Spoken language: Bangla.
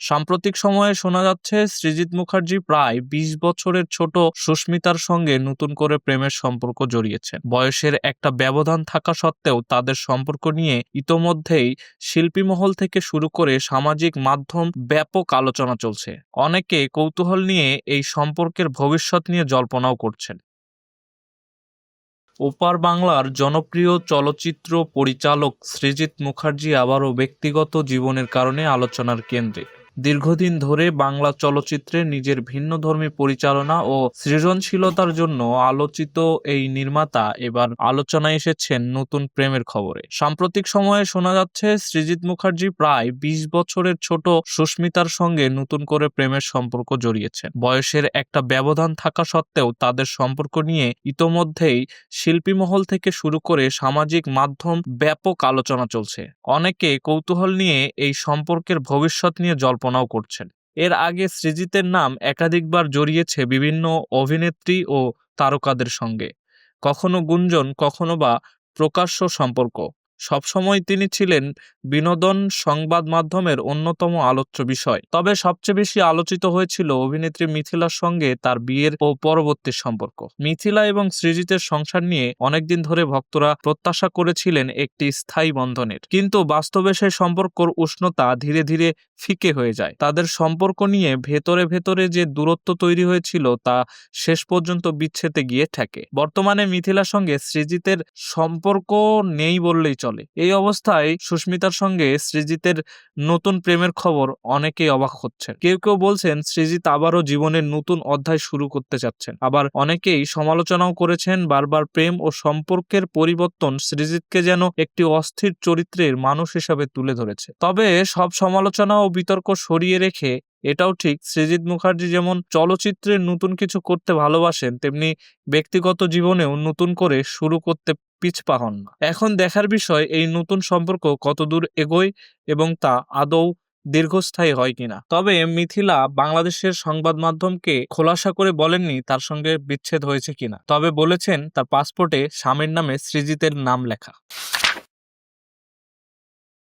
সাম্প্রতিক সময়ে শোনা যাচ্ছে সৃজিত মুখার্জি প্রায় ২০ বছরের ছোট সুস্মিতার সঙ্গে নতুন করে প্রেমের সম্পর্ক জড়িয়েছেন। বয়সের একটা ব্যবধান থাকা সত্ত্বেও তাদের সম্পর্ক নিয়ে ইতোমধ্যেই শিল্পী মহল থেকে শুরু করে সামাজিক মাধ্যম ব্যাপক আলোচনা চলছে। অনেকে কৌতূহল নিয়ে এই সম্পর্কের ভবিষ্যৎ নিয়ে জল্পনাও করছেন। ওপার বাংলার জনপ্রিয় চলচ্চিত্র পরিচালক সৃজিত মুখার্জি আবারও ব্যক্তিগত জীবনের কারণে আলোচনার কেন্দ্রে। দীর্ঘদিন ধরে বাংলা চলচ্চিত্রে নিজের ভিন্নধর্মী পরিচালনা ও সৃজনশীলতার জন্য আলোচিত এই নির্মাতা এবার আলোচনায় এসেছেন নতুন প্রেমের খবরে। সাম্প্রতিক সময়ে শোনা যাচ্ছে সৃজিত মুখার্জি প্রায় ২০ বছরের ছোট সুস্মিতার সঙ্গে নতুন করে প্রেমের সম্পর্ক জড়িয়েছেন। বয়সের একটা ব্যবধান থাকা সত্ত্বেও তাদের সম্পর্ক নিয়ে ইতোমধ্যেই শিল্পী মহল থেকে শুরু করে সামাজিক মাধ্যম ব্যাপক আলোচনা চলছে। অনেকে কৌতূহল নিয়ে এই সম্পর্কের ভবিষ্যৎ নিয়ে জল্পনাও করছেন। এর আগে সৃজিতের নাম একাধিকবার জড়িয়েছে বিভিন্ন অভিনেত্রী ও তারকাদের সঙ্গে, কখনো গুঞ্জন, কখনো বা প্রকাশ্য সম্পর্ক। সবসময় তিনি ছিলেন বিনোদন সংবাদ মাধ্যমের অন্যতম আলোচ্য বিষয়। তবে সবচেয়ে বেশি আলোচিত হয়েছিল অভিনেত্রী মিথিলার সঙ্গে তার বিয়ের ও পরবর্তী সম্পর্ক। মিথিলা এবং সৃজিতের সংসার নিয়ে অনেকদিন ধরে ভক্তরা প্রত্যাশা করেছিলেন একটি স্থায়ী বন্ধনের, কিন্তু বাস্তবে সেই সম্পর্কর উষ্ণতা ধীরে ধীরে ফিকে হয়ে যায়। তাদের সম্পর্ক নিয়ে ভেতরে ভেতরে যে দূরত্ব তৈরি হয়েছিল তা শেষ পর্যন্ত বিচ্ছেদে গিয়ে ঠেকে। বর্তমানে মিথিলার সঙ্গে সৃজিতের সম্পর্ক নেই বললেই চলে। এই অবস্থায় সুস্মিতার সঙ্গে সৃজিতের নতুন প্রেমের খবর অনেকেই অবাক হচ্ছেন। কেউ কেউ বলছেন সৃজিত আবারও জীবনের নতুন অধ্যায় শুরু করতে যাচ্ছেন, আবার অনেকেই সমালোচনাও করেছেন বারবার প্রেম ও সম্পর্কের পরিবর্তন সৃজিতকে যেন একটি অস্থির চরিত্রের মানুষ হিসাবে তুলে ধরেছে। তবে সব সমালোচনা ও বিতর্ক সরিয়ে রেখে এটাও ঠিক, সৃজিত মুখার্জি যেমন চলচ্চিত্রে নতুন কিছু করতে ভালোবাসেন, তেমনি ব্যক্তিগত জীবনেও নতুন করে শুরু করতে পিছপা হন না। এখন দেখার বিষয় এই নতুন সম্পর্ক কতদূর এগোয় এবং তা আদৌ দীর্ঘস্থায়ী হয় কিনা। তবে মিথিলা বাংলাদেশের সংবাদ মাধ্যমকে খোলাসা করে বলেননি তার সঙ্গে বিচ্ছেদ হয়েছে কিনা, তবে বলেছেন তার পাসপোর্টে স্বামীর নামে সৃজিতের নাম লেখা।